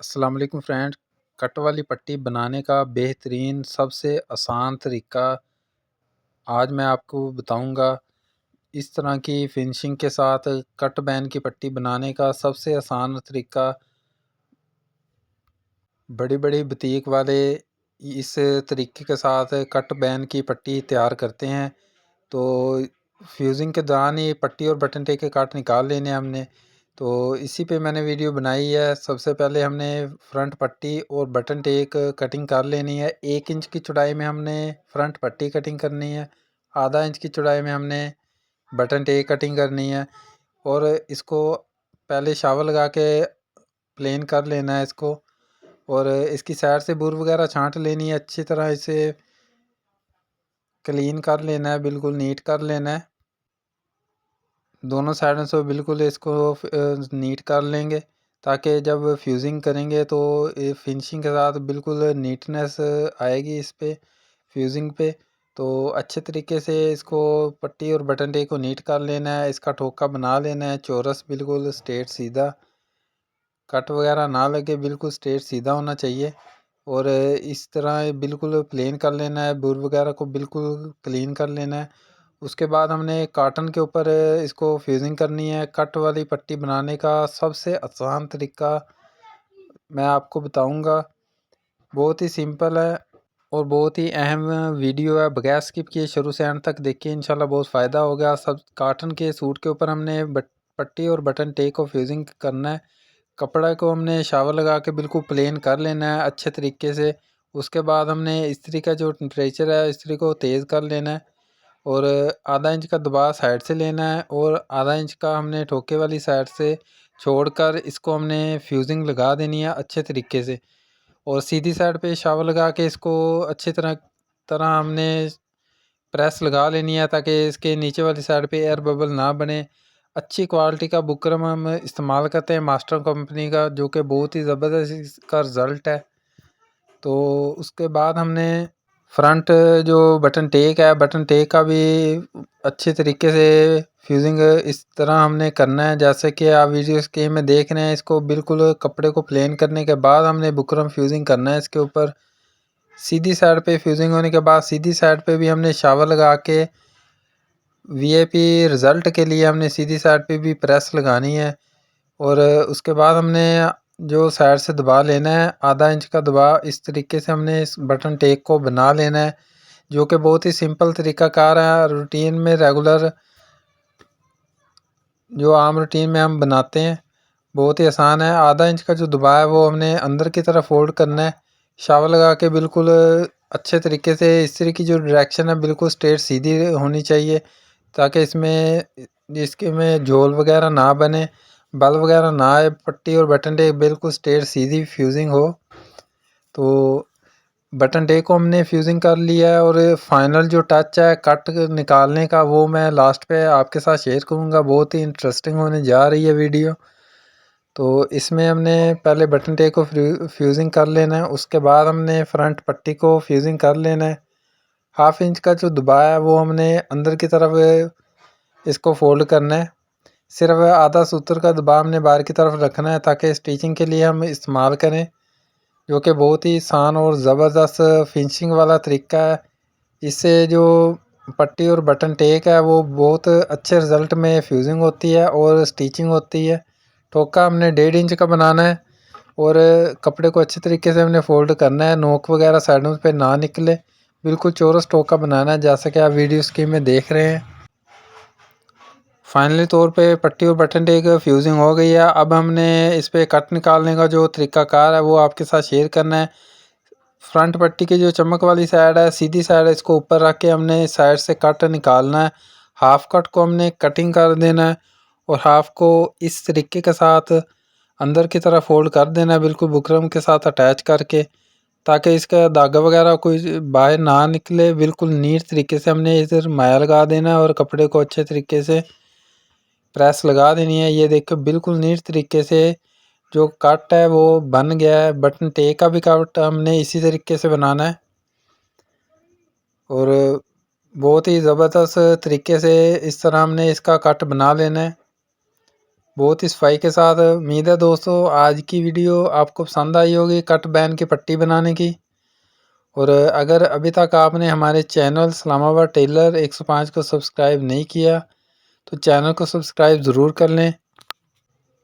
अस्सलाम वालेकुम friend. Cut वाली पट्टी बनाने का बेहतरीन सबसे आसान तरीका आज मैं आपको बताऊंगा। इस तरह की फिनिशिंग के साथ कट बैन की पट्टी बनाने का सबसे आसान तरीका बड़ी बड़ी बुटीक वाले इस तरीके के साथ कट बैन की पट्टी तैयार करते हैं। तो फ्यूज़िंग के दौरान ही पट्टी और बटन टेक के काट निकाल लेने हमने। तो इसी पे मैंने वीडियो बनाई है। सबसे पहले हमने फ्रंट पट्टी और बटन टेक कटिंग कर लेनी है। 1 इंच की चौड़ाई में हमने फ्रंट पट्टी कटिंग करनी है, आधा इंच की चौड़ाई में हमने बटन टेक कटिंग करनी है। और इसको पहले शावर लगा के प्लेन कर लेना है इसको, और इसकी साइड से बुर वगैरह छांट लेनी है। अच्छी तरह इसे क्लीन कर लेना है, बिल्कुल नीट कर लेना है। दोनों साइडों से बिल्कुल इसको नीट कर लेंगे, ताकि जब फ्यूज़िंग करेंगे तो ये फिनिशिंग के साथ बिल्कुल नीटनेस आएगी इस पे फ्यूज़िंग पे। तो अच्छे तरीके से इसको पट्टी और बटन टेक को नीट कर लेना है। इसका ठोका बना लेना है चौरस, बिल्कुल स्ट्रेट सीधा, कट वगैरह ना लगे, बिल्कुल स्ट्रेट सीधा होना चाहिए। और इस तरह बिल्कुल प्लेन कर लेना है, बुर वगैरह को बिल्कुल क्लीन कर लेना है। उसके बाद हमने काटन के ऊपर इसको फ्यूज़िंग करनी है। कट वाली पट्टी बनाने का सबसे आसान तरीका मैं आपको बताऊंगा। बहुत ही सिंपल है और बहुत ही अहम वीडियो है। बगैर स्किप किए शुरू से एंड तक देखिए, इंशाल्लाह बहुत फ़ायदा होगा। सब काटन के सूट के ऊपर हमने पट्टी और बटन टेक को फ्यूज़िंग करना है। कपड़ा को हमने शावर लगा के बिल्कुल प्लेन कर लेना है अच्छे तरीके से। उसके बाद हमने इस्त्री का जो टेम्परेचर है, इस्त्री को तेज़ कर लेना है, और आधा इंच का दबाव साइड से लेना है, और आधा इंच का हमने ठोके वाली साइड से छोड़कर इसको हमने फ्यूज़िंग लगा देनी है अच्छे तरीके से। और सीधी साइड पे शावर लगा के इसको अच्छी तरह तरह हमने प्रेस लगा लेनी है, ताकि इसके नीचे वाली साइड पे एयर बबल ना बने। अच्छी क्वालिटी का बुकरम हम इस्तेमाल करते हैं मास्टर कंपनी का, जो कि बहुत ही ज़बरदस्त इसका रिज़ल्ट है। तो उसके बाद हमने फ्रंट जो बटन टेक है, बटन टेक का भी अच्छे तरीके से फ्यूज़िंग इस तरह हमने करना है जैसे कि आप वीडियो के में देख रहे हैं। इसको बिल्कुल कपड़े को प्लेन करने के बाद हमने बुकरम फ्यूज़िंग करना है इसके ऊपर। सीधी साइड पे फ्यूज़िंग होने के बाद सीधी साइड पे भी हमने शावर लगा के वीआईपी रिज़ल्ट के लिए हमने सीधी साइड पे भी प्रेस लगानी है। और उसके बाद हमने जो साइड से दबाव लेना है, आधा इंच का दबाव, इस तरीके से हमने इस बटन टेक को बना लेना है, जो कि बहुत ही सिंपल तरीक़ाकार है। रूटीन में रेगुलर जो आम रूटीन में हम बनाते हैं, बहुत ही आसान है। आधा इंच का जो दबाव है वो हमने अंदर की तरफ फोल्ड करना है, शावर लगा के बिल्कुल अच्छे तरीके से। इस्त्री की जो डायरेक्शन है बिल्कुल स्ट्रेट सीधी होनी चाहिए, ताकि इसमें इसके में झोल वगैरह ना बने, बल वगैरह ना आए। पट्टी और बटन टेक बिल्कुल स्ट्रेट सीधी फ्यूज़िंग हो। तो बटन टेक को हमने फ्यूज़िंग कर लिया है, और फाइनल जो टच है कट निकालने का, वो मैं लास्ट पे आपके साथ शेयर करूँगा। बहुत ही इंटरेस्टिंग होने जा रही है वीडियो। तो इसमें हमने पहले बटन टेक को फ्यूज़िंग कर लेना है, उसके बाद हमने फ्रंट पट्टी को फ्यूज़िंग कर लेना है। हाफ इंच का जो दबाव है वो हमने अंदर की तरफ इसको फोल्ड करना है। सिर्फ आधा सूत्र का दबाव हमने बाहर की तरफ रखना है, ताकि स्टिचिंग के लिए हम इस्तेमाल करें, जो कि बहुत ही आसान और ज़बरदस्त फिनिशिंग वाला तरीका है। इससे जो पट्टी और बटन टेक है वो बहुत अच्छे रिज़ल्ट में फ्यूज़िंग होती है और स्टिचिंग होती है। ठोका हमने 1.5 इंच का बनाना है, और कपड़े को अच्छे तरीके से हमने फोल्ड करना है, नोक वगैरह साइडों पे ना निकले। बिल्कुल चौरस ठोका बनाना है, जैसा कि आप वीडियो स्क्रीन में देख रहे हैं। फाइनली तौर पे पट्टी और बटन टेक फ्यूज़िंग हो गई है। अब हमने इस पे कट निकालने का जो तरीक़ाकार है वो आपके साथ शेयर करना है। फ्रंट पट्टी की जो चमक वाली साइड है, सीधी साइड, इसको ऊपर रख के हमने साइड से कट निकालना है। हाफ कट को हमने कटिंग कर देना है, और हाफ को इस तरीके के साथ अंदर की तरफ फोल्ड कर देना है, बिल्कुल बुकरम के साथ अटैच करके, ताकि इसका धागा वगैरह कोई बाहर ना निकले। बिल्कुल नीट तरीके से हमने इधर माया लगा देना है, और कपड़े को अच्छे तरीके से प्रेस लगा देनी है। ये देखो बिल्कुल नीट तरीके से जो कट है वो बन गया है। बटन टेक का भी कट हमने इसी तरीके से बनाना है, और बहुत ही ज़बरदस्त तरीके से इस तरह हमने इसका कट बना लेना है। बहुत ही सफाई के साथ। उम्मीद है दोस्तों आज की वीडियो आपको पसंद आई होगी कट बैन की पट्टी बनाने की। और अगर अभी तक आपने हमारे चैनल इस्लामाबाद टेलर 105 को सब्सक्राइब नहीं किया तो चैनल को सब्सक्राइब ज़रूर कर लें।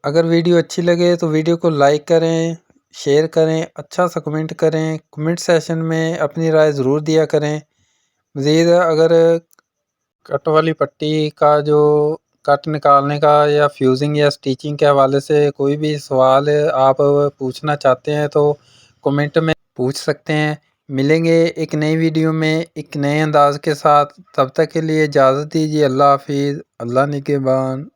अगर वीडियो अच्छी लगे तो वीडियो को लाइक करें, शेयर करें, अच्छा सा कमेंट करें। कमेंट सेशन में अपनी राय ज़रूर दिया करें। मज़ीद अगर कट वाली पट्टी का जो कट निकालने का या फ्यूज़िंग या स्टिचिंग के हवाले से कोई भी सवाल आप पूछना चाहते हैं तो कमेंट में पूछ सकते हैं। मिलेंगे एक नई वीडियो में एक नए अंदाज के साथ। तब तक के लिए इजाज़त दीजिए। अल्लाह हाफिज़। अल्लाह निगहबान।